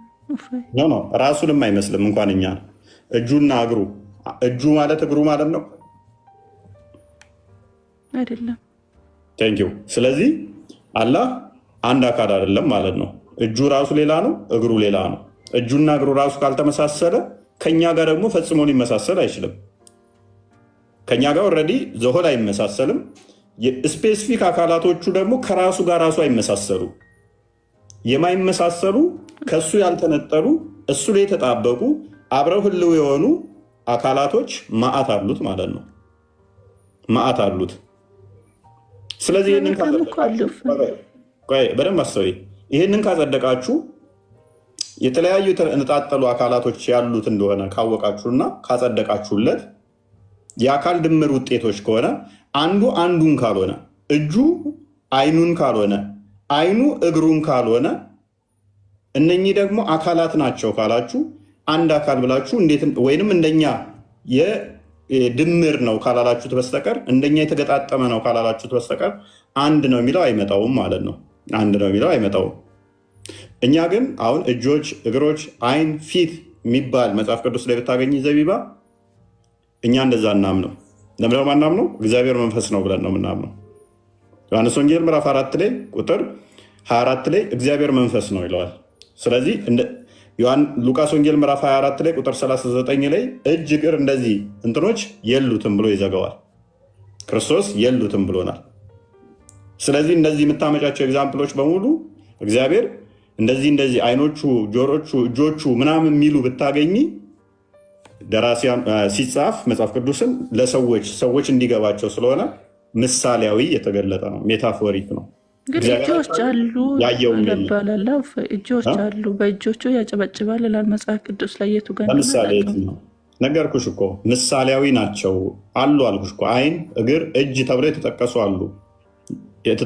S1: ራሱንም አይመስልም እንኳን እኛ። እጁና እግሩ፣ እጁ ማለት እግሩ ማለት ነው
S6: አይደለም?
S1: ቴንኪው። ስለዚህ አላህ አንድ አካል አይደለም ማለት ነው። እጁ ራሱ ሌላ ነው፣ እግሩ ሌላ ነው። እጁና እግሩ ራሱ ካልተመሳሰለ ከኛ ጋር ደግሞ ፈጽሞ ሊመሳሰል አይችልም። ከኛ ጋር ኦልሬዲ ዘሆል አይመሳሰልም። ስፔሲፊክ አካላቶቹ ደግሞ ከራሱ ጋር ራሱ አይመሳሰሉ። የማይመሳሰሉ ከሱ ያልተነጠሉ እሱ ላይ የተጣበቁ አብረው ህልው የሆኑ አካላቶች ማዕት አሉት ማለት ነው። ማዕት አሉት። ስለዚህ በደንብ አስተውይ። ይህንን ካጸደቃችሁ የተለያዩ የተነጣጠሉ አካላቶች ያሉት እንደሆነ ካወቃችሁና ካጸደቃችሁለት የአካል ድምር ውጤቶች ከሆነ አንዱ አንዱን ካልሆነ፣ እጁ አይኑን ካልሆነ፣ አይኑ እግሩን ካልሆነ እነኚህ ደግሞ አካላት ናቸው ካላችሁ አንድ አካል ብላችሁ እንዴት ወይንም እንደኛ የድምር ነው ካላላችሁት በስተቀር እንደኛ የተገጣጠመ ነው ካላላችሁት በስተቀር አንድ ነው የሚለው አይመጣውም ማለት ነው። አንድ ነው የሚለው አይመጣውም። እኛ ግን አሁን እጆች፣ እግሮች፣ አይን፣ ፊት የሚባል መጽሐፍ ቅዱስ ላይ ብታገኝ ዘቢባ እኛ እንደዛ እናምነው። ለምንድነው ማናምነው? እግዚአብሔር መንፈስ ነው ብለን ነው ምናምነው። ዮሐንስ ወንጌል ምዕራፍ 4 ላይ ቁጥር 24 ላይ እግዚአብሔር መንፈስ ነው ይለዋል። ስለዚህ ሉቃስ ወንጌል ምዕራፍ 24 ላይ ቁጥር 39 ላይ እጅ፣ እግር እንደዚህ እንትኖች የሉትም ብሎ ይዘጋዋል። ክርስቶስ የሉትም ብሎናል። ስለዚህ እንደዚህ የምታመጫቸው ኤግዛምፕሎች በሙሉ እግዚአብሔር እንደዚህ አይኖቹ፣ ጆሮቹ፣ እጆቹ ምናምን የሚሉ ብታገኝ ደራሲያን ሲጻፍ መጽሐፍ ቅዱስን ሰዎች እንዲገባቸው ስለሆነ ምሳሌያዊ የተገለጠ ነው። ሜታፎሪክ ነው።
S6: ግን እጆች አሉ ይባላል። እጆች አሉ፣ በእጆቹ ያጨበጭባል ይላል መጽሐፍ ቅዱስ ላይ። የቱ ጋር
S1: ለምሳሌ ነው ነገርኩሽ እኮ ምሳሌያዊ ናቸው አሉ አልኩሽ እኮ። አይን፣ እግር፣ እጅ ተብለው የተጠቀሱ አሉ።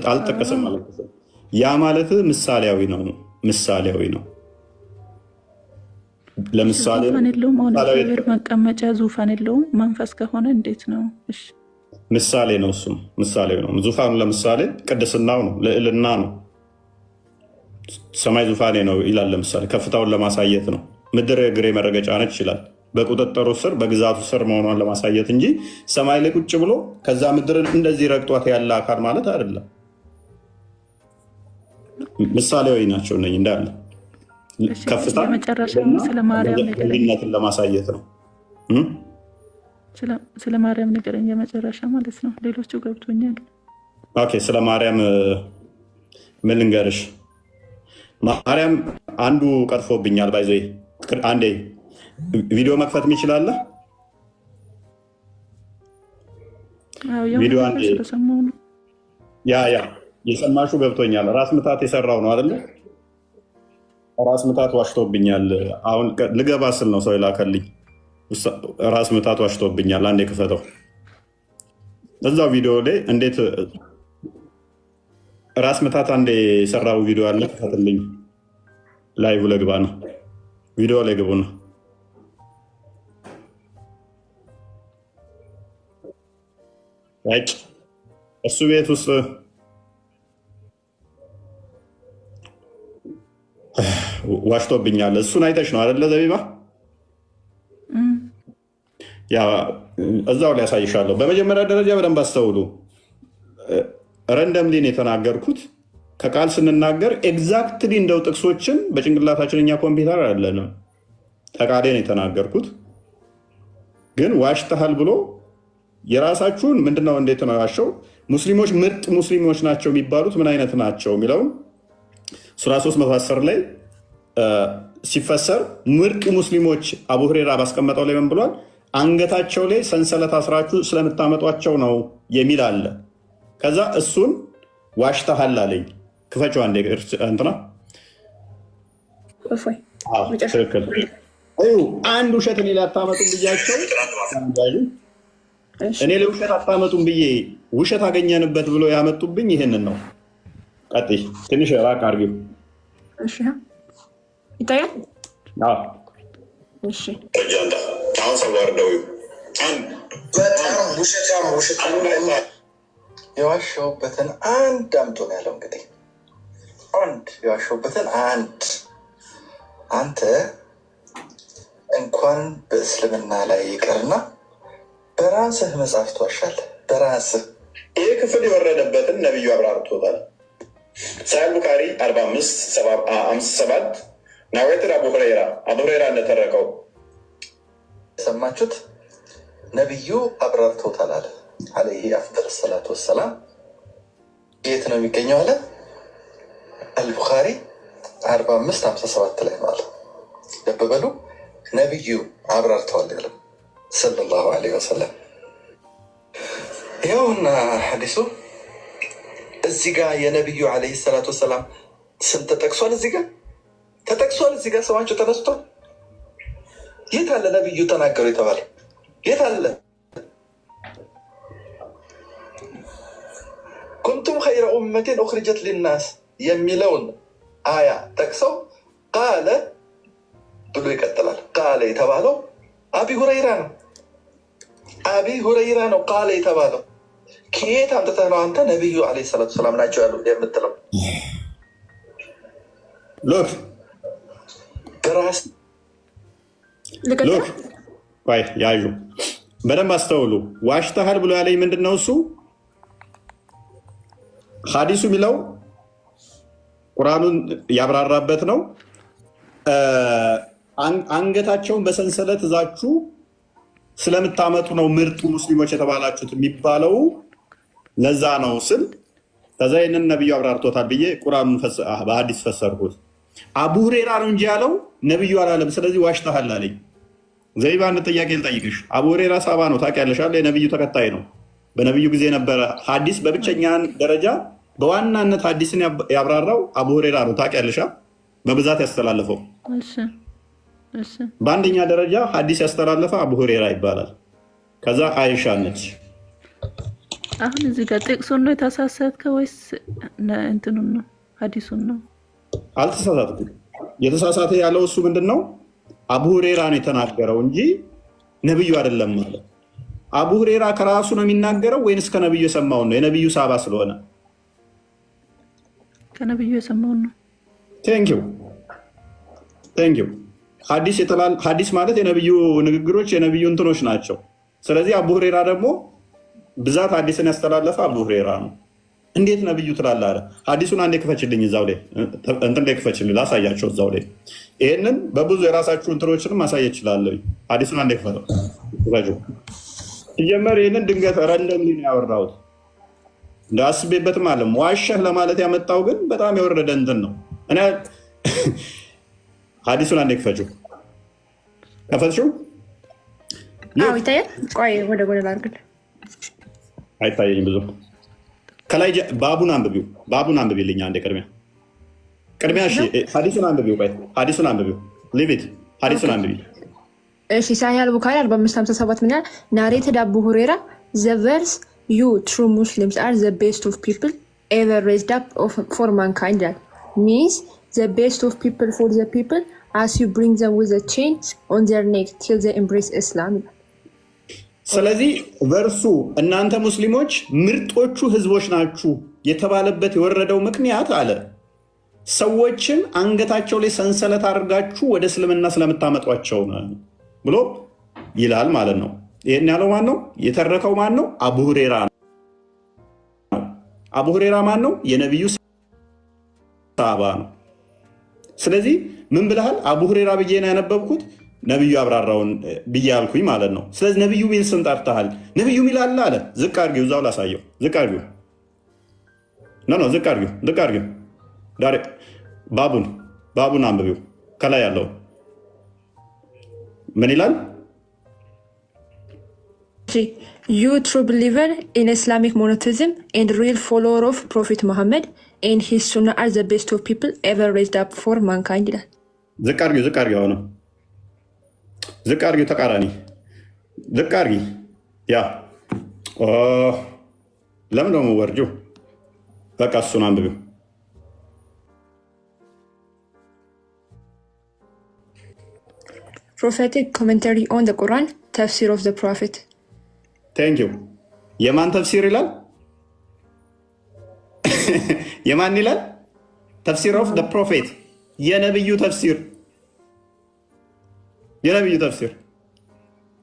S1: አልተጠቀሰም ማለት ነው። ያ ማለት ምሳሌያዊ ነው። ምሳሌያዊ ነው። ለምሳሌ
S6: ዙፋን የለውም። አሁን እግዚአብሔር መቀመጫ ዙፋን የለውም። መንፈስ ከሆነ እንዴት ነው? እሺ
S1: ምሳሌ ነው። እሱም ምሳሌ ነው። ዙፋኑ ለምሳሌ ቅድስናው ነው፣ ልዕልና ነው። ሰማይ ዙፋኔ ነው ይላል። ለምሳሌ ከፍታውን ለማሳየት ነው። ምድር እግሬ መረገጫ ነች ይላል። በቁጥጥሩ ስር በግዛቱ ስር መሆኗን ለማሳየት እንጂ ሰማይ ላይ ቁጭ ብሎ ከዛ ምድርን እንደዚህ ረግጧት ያለ አካል ማለት አይደለም። ምሳሌያዊ ናቸው እነኝህ እንዳለ ከፍታ ነትን ለማሳየት ነው።
S6: ስለ ማርያም ንገረኝ የመጨረሻ ማለት ነው። ሌሎቹ ገብቶኛል።
S1: ኦኬ፣ ስለ ማርያም ምን ልንገርሽ? ማርያም አንዱ ቀጥፎብኛል። ባይዘ አንዴ ቪዲዮ መክፈት የሚችላለ ቪዲዮ አንዴ ያ የሰማሹ ገብቶኛል። ራስ ምታት የሰራው ነው አይደለ? ራስ ምታት ዋሽቶብኛል። አሁን ልገባ ስል ነው ሰው የላከልኝ። ራስ ምታት ዋሽቶብኛል። አንዴ ክፈተው። እዛው ቪዲዮ ላይ እንዴት ራስ ምታት አንዴ የሰራው ቪዲዮ አለ። ክፈትልኝ። ላይቭ ለግባ ነው። ቪዲዮ ላይ ግቡ ነው። እሱ ቤት ውስጥ ዋሽቶብኛል። እሱን አይተሽ ነው አይደለ ዘቢባ? እዛው ላይ ያሳይሻለሁ። በመጀመሪያ ደረጃ በደንብ አስተውሉ። ረንደምሊን የተናገርኩት ከቃል ስንናገር ኤግዛክትሊ እንደው ጥቅሶችን በጭንቅላታችን እኛ ኮምፒውተር አለንም ተቃሌን የተናገርኩት ግን ዋሽተሃል ብሎ የራሳችሁን ምንድነው እንዴት ነው ያሸው? ሙስሊሞች ምርጥ ሙስሊሞች ናቸው የሚባሉት ምን አይነት ናቸው የሚለውን ሱራ 310 ላይ ሲፈሰር ምርጥ ሙስሊሞች አቡ ሁሬራ ባስቀመጠው ላይ ምን ብሏል? አንገታቸው ላይ ሰንሰለት አስራችሁ ስለምታመጧቸው ነው የሚል አለ። ከዛ እሱን ዋሽተሃል አለኝ። ክፈችው አንዴ እንትና ትክክል። አንድ ውሸት እኔ ላይ አታመጡም ብያቸው እኔ ለውሸት አታመጡም ብዬ ውሸት አገኘንበት ብሎ ያመጡብኝ ይህንን ነው። ቀጥይ፣ ትንሽ ራቅ አድርጊው።
S7: ይታያል።
S1: አሁን ሰው ወርደው
S8: በጣም ውሸታም የዋሸሁበትን አንድ አምጡ ነው ያለው። እንግዲህ አንድ የዋሸሁበትን አንድ አንተ እንኳን በእስልምና ላይ ይቅርና በራስህ መጽሐፍ ትዋሻለህ። በራስህ ይህ ክፍል የወረደበትን ነቢዩ አብራርቶታል። ሳሂህ ቡኻሪ 45:57 ናዌትር አቡ ሁረይራ እንደተረከው የሰማችሁት ነቢዩ አብራርቶታል አለ አለይሂ አፍደል ሰላቱ ወሰላም። የት ነው የሚገኘው አለ? አልቡኻሪ 45:57 ላይ ነው አለ። ልብ በሉ፣ ነቢዩ አብራርተዋል ያለ ሰለላሁ ዐለይሂ ወሰለም። ይኸውና ሐዲሱ እዚህ ጋር የነቢዩ ዐለይሂ ሰላቱ ወሰላም ስም ተጠቅሷል። እዚህ ጋር ተጠቅሷል። እዚህ ጋር ስማቸው ተነስቷል። የት አለ ነቢዩ ተናገሩ የተባለ? የት አለ? ኩንቱም ኸይረ ኡመቲን ኡኽሪጀት ሊናስ የሚለውን አያ ጠቅሰው ቃለ ብሎ ይቀጥላል። ቃለ የተባለው አቢ ሁረይራ ነው። አቢ ሁረይራ ነው ቃለ የተባለው። ከየት አምጥተህ ነው አንተ ነቢዩ ዐለይሂ ሰላቱ ወሰላም ናቸው ያሉ የምትለው?
S1: ሎክ
S8: በራስ
S1: ያዩ በደንብ አስተውሉ። ዋሽተሃል ብሎ ያለኝ ምንድን ነው? እሱ ሐዲሱ የሚለው ቁርአኑን ያብራራበት ነው። አንገታቸውን በሰንሰለት እዛችሁ ስለምታመጡ ነው ምርጡ ሙስሊሞች የተባላችሁት የሚባለው ለዛ ነው ስል ከዛ ይህንን ነቢዩ አብራርቶታል ብዬ ቁርአኑን በሐዲስ ፈሰርኩት። አቡ ሁሬራ ነው እንጂ ያለው ነቢዩ አላለም። ስለዚህ ዋሽተሃል አለኝ። ዘይባ አንድ ጥያቄ ልጠይቅሽ። አቡ ሁሬራ ሳባ ነው ታውቂያለሽ? የነቢዩ ተከታይ ነው። በነቢዩ ጊዜ ነበረ ሐዲስ በብቸኛ ደረጃ በዋናነት ሐዲስን ያብራራው አቡ ሁሬራ ነው ታውቂያለሽ? በብዛት ያስተላለፈው በአንደኛ ደረጃ ሐዲስ ያስተላለፈ አቡ ሁሬራ ይባላል። ከዛ አይሻ ነች።
S6: አሁን እዚህ ጋር ጥቅሱን ነው የተሳሳትከው ወይስ እንትኑን ነው ሐዲሱን ነው?
S1: አልተሳሳትኩም። የተሳሳተ ያለው እሱ ምንድነው አቡ ሁሬራ ነው የተናገረው እንጂ ነብዩ አይደለም ማለት። አቡ ሁሬራ ከራሱ ነው የሚናገረው ወይንስ ከነብዩ የሰማው ነው? የነብዩ ሳባ ስለሆነ
S6: ከነብዩ የሰማው ነው።
S1: ቴንኪው ሐዲስ ማለት የነብዩ ንግግሮች የነብዩ እንትኖች ናቸው። ስለዚህ አቡ ሁሬራ ደግሞ ብዛት ሐዲስን ያስተላለፈ አቡ ሁሬራ ነው። እንዴት ነብዩ ትላለህ አለ። ሐዲሱን አንዴ ክፈችልኝ፣ እዛው ላይ እንትን ላይ ክፈችልኝ ላሳያቸው። እዛው ላይ ይሄንን በብዙ የራሳችሁ እንትኖችንም ማሳየት እችላለሁ። ሐዲሱን አንዴ ክፈተው ሲጀመር ይሄንን ድንገት ረንደምሊ ነው ያወራሁት። እንዳስቤበትም አለ ዋሸህ ለማለት ያመጣው ግን በጣም የወረደ እንትን ነው። እኔ ሐዲሱን አንዴ ክፈችው። ከፈትሽው
S7: ይታያል። ቆይ ወደ ጎን ላድርግልህ።
S1: አይታየኝም ብዙ ከላይ ባቡን አንብቢልኝ አንዴ ቅድሚያ እሺ ሐዲሱን አንብቢው። ቆይ ሐዲሱን አንብቢው ሊቪት ሐዲሱን አንብቢ።
S7: እሺ ሳሂህ አል-ቡኻሪ 4557 ምን ይላል? ናሬትድ አቡ ሁሬራ ዘ ቨርስ ዩ ትሩ ሙስሊምስ አር ዘ ቤስት ኦፍ ፒፕል ኤቨር ሬዝድ አፕ ፎር ማንካይንድ ይላል። ሚንስ ዘ ቤስት ኦፍ ፒፕል ፎር ዘ ፒፕል አስ ዩ ብሪንግ ዘም ዊዝ አ ቼን ኦን ዘር ኔክ ቲል ዘ ኤምብሬስ እስላም ይላል።
S1: ስለዚህ ቨርሱ እናንተ ሙስሊሞች ምርጦቹ ህዝቦች ናችሁ የተባለበት የወረደው ምክንያት አለ ሰዎችን አንገታቸው ላይ ሰንሰለት አድርጋችሁ ወደ እስልምና ስለምታመጧቸው ነው ብሎ ይላል ማለት ነው። ይህን ያለው ማን ነው? የተረከው ማን ነው? አቡ ሁሬራ ነው። አቡ ሁሬራ ማን ነው? የነቢዩ ሳባ ነው። ስለዚህ ምን ብለሃል? አቡ ሁሬራ ብዬ ነው ያነበብኩት ነቢዩ አብራራውን ብዬ አልኩኝ ማለት ነው። ስለዚህ ነቢዩ ሚል ስም ጠርተሃል። ነቢዩ ሚል አለ አለ። ዝቅ አድርጊው፣ እዛው ላሳየው። ዝቅ አድርጊው፣ ዝቅ አድርጊው። ዳሬ ባቡን አንብቢው። ከላይ ያለው ምን ይላል?
S7: ዩ ትሩ ቢሊቨር ኢን ኢስላሚክ ሞኖቴዝም ኤንድ ሪል ፎሎወር ኦፍ ፕሮፌት መሐመድ ኤንድ ሂዝ ሱና አር ዘ ቤስት ኦፍ ፒፕል ኤቨር ሬዝድ አፕ ፎር ማንካይንድ ይላል።
S1: ዝቅ አድርጊው። አሁንም ዝቅ አድርጊው። ተቃራኒ ዝቅ አድርጊ። ያ ለምን ደግሞ ወርጂው? በቃ እሱን አንብቢው።
S7: ፕሮፌቲክ ኮሜንታሪ ኦን ዘ ቁርአን ተፍሲር ኦፍ ዘ ፕሮፌት።
S1: ቴንኪው። የማን ተፍሲር ይላል? የማን ይላል? ተፍሲር ኦፍ ዘ ፕሮፌት። የነብዩ ተፍሲር።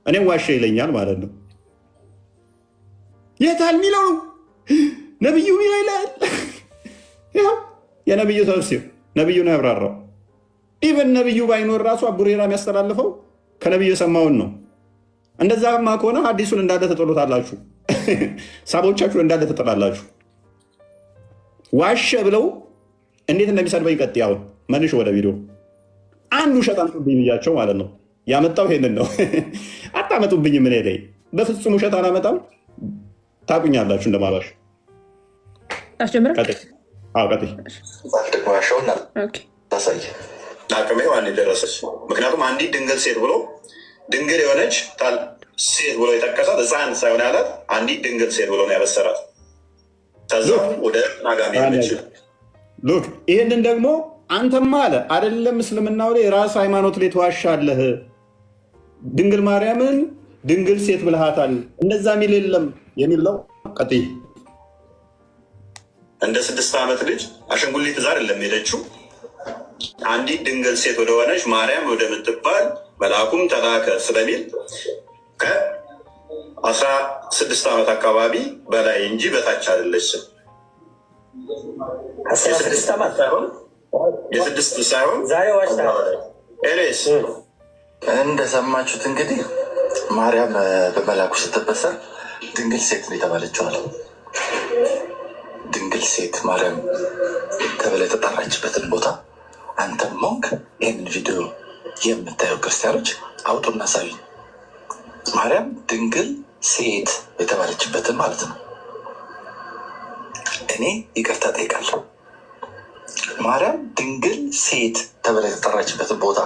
S1: እኔም ዋሻ ይለኛል ማለት ነው። የታል ሚለው ነው? ነብዩ ሚለው ይላል። የነብዩ ተፍሲር ነብዩ ነው ያብራራው። ኢቨን ነብዩ ባይኖር ራሱ አቡ ሁሬራ የሚያስተላልፈው ከነብዩ የሰማውን ነው። እንደዛማ ከሆነ ሐዲሱን እንዳለ ተጠሉታላችሁ፣ ሳቦቻችሁን እንዳለ ተጠላላችሁ። ዋሸ ብለው እንዴት እንደሚሰድበኝ ቀጥይ። አሁን መልሽ ወደ ቪዲዮ። አንዱ ውሸት አምጡብኝ ብያቸው ማለት ነው። ያመጣው ይሄንን ነው። አታመጡብኝ። ምን ላይ በፍጹም ውሸት አላመጣም። ታቁኛላችሁ እንደማባሽ።
S7: አስጀምረ
S1: ቀጥይ።
S8: ደግሞ ያሸውና ታሳይ አቅሜ ዋን የደረሰች ምክንያቱም አንዲት ድንግል ሴት ብሎ ድንግል የሆነች ሴት ብሎ የጠቀሳት ሕፃን ሳይሆን ያላት አንዲት ድንግል ሴት ብሎ ነው ያበሰራት። ከዛ ወደ ናጋሚ ሆነች። ሉክ ይህንን ደግሞ አንተማ አለ አይደለም እስልምናው ላይ የራስ ሃይማኖት ላይ ተዋሻለህ። ድንግል ማርያምን ድንግል ሴት ብልሃታል። እንደዛ ሚል የለም የሚል ነው። ቀጥይ። እንደ 6 ዓመት ልጅ አሸንጉሊት ዛር የለም ሄደችው አንዲት ድንግል ሴት ወደሆነች ማርያም ወደምትባል መልአኩም ተላከ ስለሚል ከ16 ዓመት አካባቢ በላይ እንጂ በታች አይደለችም። የስድስት ሳይሆን ኤሬስ እንደሰማችሁት እንግዲህ ማርያም በመልአኩ ስትበሰር ድንግል ሴት ነው የተባለችዋል። ድንግል ሴት ማርያም ተብላ የተጠራችበትን ቦታ አንተም ሞንክ ይህንን ቪዲዮ የምታየው ክርስቲያኖች አውጡና ሳዩኝ። ማርያም ድንግል ሴት የተባለችበትን ማለት ነው። እኔ ይቅርታ ጠይቃለሁ። ማርያም ድንግል ሴት ተብላ የተጠራችበትን ቦታ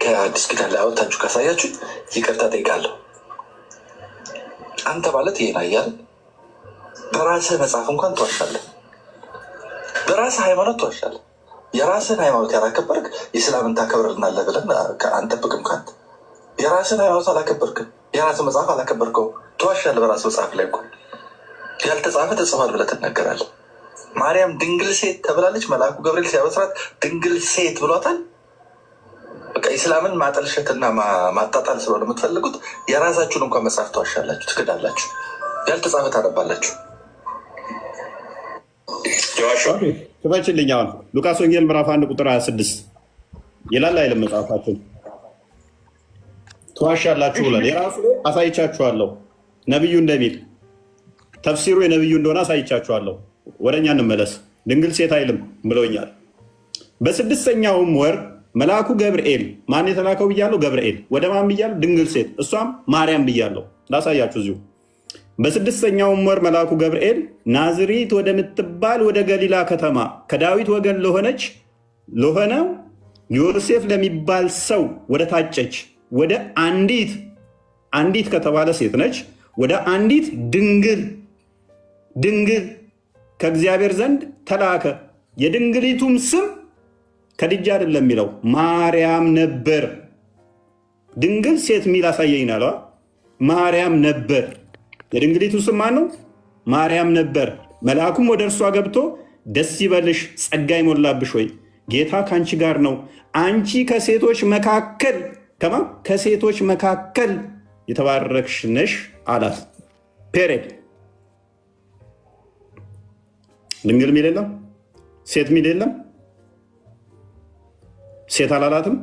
S8: ከአዲስ ኪዳን ላይ አወጣችሁ ካሳያችሁ ይቅርታ ጠይቃለሁ። አንተ ማለት ይሄን አያል በራስህ መጽሐፍ እንኳን ትዋሻለህ፣ በራስህ ሃይማኖት ትዋሻለህ። የራስህን ሃይማኖት ያላከበርክ የእስላምን ታከብርልናለህ ብለን አንጠብቅም። ከአንተ የራስህን ሃይማኖት አላከበርክም፣ የራስህ መጽሐፍ አላከበርከውም፣ ትዋሻለህ። በራስህ መጽሐፍ ላይ እንኳን ያልተጻፈ ተጽፏል ብለህ ትናገራለህ። ማርያም ድንግል ሴት ተብላለች። መልአኩ ገብርኤል ሲያበስራት ድንግል ሴት ብሏታል። በቃ ኢስላምን ማጠልሸትና ማጣጣል ስለሆነ የምትፈልጉት የራሳችሁን እንኳን መጽሐፍ ተዋሻላችሁ፣ ትክዳላችሁ፣ ያልተጻፈ ታነባላችሁ።
S1: ክፈችልኝ። አሁን ሉቃስ ወንጌል ምዕራፍ 1 ቁጥር 26 ይላል አይልም? መጽሐፋችን ተዋሻላችሁ ብሏል። የራሱ አሳይቻችኋለሁ። ነቢዩ እንደሚል ተፍሲሩ የነቢዩ እንደሆነ አሳይቻችኋለሁ። ወደኛ እንመለስ። ድንግል ሴት አይልም ብለውኛል። በስድስተኛውም ወር መልአኩ ገብርኤል ማን የተላከው ብያለሁ? ገብርኤል ወደ ማን ብያለሁ? ድንግል ሴት፣ እሷም ማርያም ብያለሁ። ላሳያችሁ እዚሁ። በስድስተኛውም ወር መልአኩ ገብርኤል ናዝሬት ወደምትባል ወደ ገሊላ ከተማ ከዳዊት ወገን ለሆነው ዮሴፍ ለሚባል ሰው ወደ ታጨች ወደ አንዲት ከተባለ ሴት ነች፣ ወደ አንዲት ድንግል ከእግዚአብሔር ዘንድ ተላከ። የድንግሊቱም ስም ከድጃ አይደለም የሚለው ማርያም ነበር። ድንግል ሴት የሚል አሳየኝ አለ። ማርያም ነበር። የድንግሊቱ ስም ማን ነው? ማርያም ነበር። መልአኩም ወደ እርሷ ገብቶ ደስ ይበልሽ፣ ጸጋ ይሞላብሽ ወይ ጌታ ከአንቺ ጋር ነው፣ አንቺ ከሴቶች መካከል የተባረክሽ ነሽ አላት። ፔሬድ። ድንግል ሚል የለም፣ ሴት ሚል የለም። ሴት አላላትም።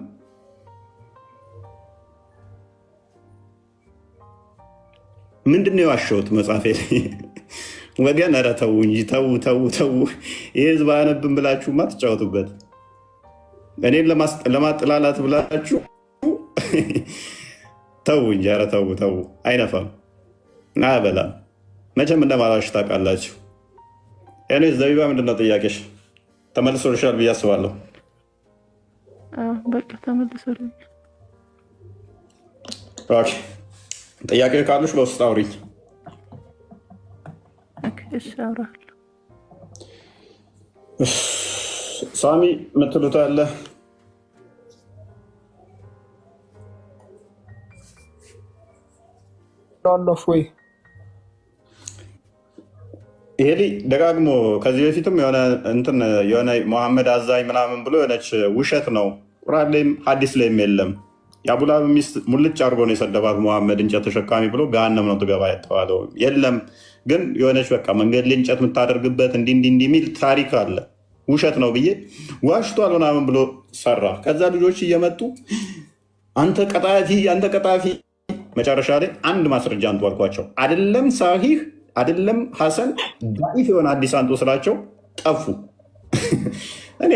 S1: ምንድን ነው የዋሸሁት? መጽሐፌ ወገን፣ ኧረ ተው እንጂ ተው። ይህ ህዝብ አያነብም ብላችሁማ ትጫወቱበት። እኔን ለማጥላላት ብላችሁ ተው እንጂ፣ ኧረ ተው። አይነፋም፣ አያበላም። መቼም እንደማላችሁ ታውቃላችሁ። እኔ ዘቢባ ምንድን ነው ጥያቄሽ? ተመልሶልሻል ብዬ አስባለሁ።
S6: በቃ ተመልሶልኝ።
S1: ጥያቄ ካሉሽ በውስጥ አውሪኝ።
S6: እሺ አውራለሁ።
S1: ሳሚ የምትሉት አለ?
S5: አለፍ ወይ?
S1: ይሄ ደጋግሞ ከዚህ በፊትም የሆነ መሐመድ አዛኝ ምናምን ብሎ የሆነች ውሸት ነው። ቁርአን ላይም ሐዲስ ላይም የለም። የአቡላብ ሚስት ሙልጭ አድርጎ ነው የሰደባት። መሐመድ እንጨት ተሸካሚ ብሎ ገሃነም ነው ትገባ የተባለው የለም። ግን የሆነች በቃ መንገድ ላይ እንጨት የምታደርግበት እንዲህ የሚል ታሪክ አለ። ውሸት ነው ብዬ ዋሽቷል ምናምን ብሎ ሰራ። ከዛ ልጆች እየመጡ አንተ ቀጣፊ። መጨረሻ ላይ አንድ ማስረጃ አንጡ አልኳቸው። አይደለም ሳሂህ አይደለም ሐሰን ዳኢፍ የሆነ አዲስ አንጡ ስላቸው ጠፉ። እኔ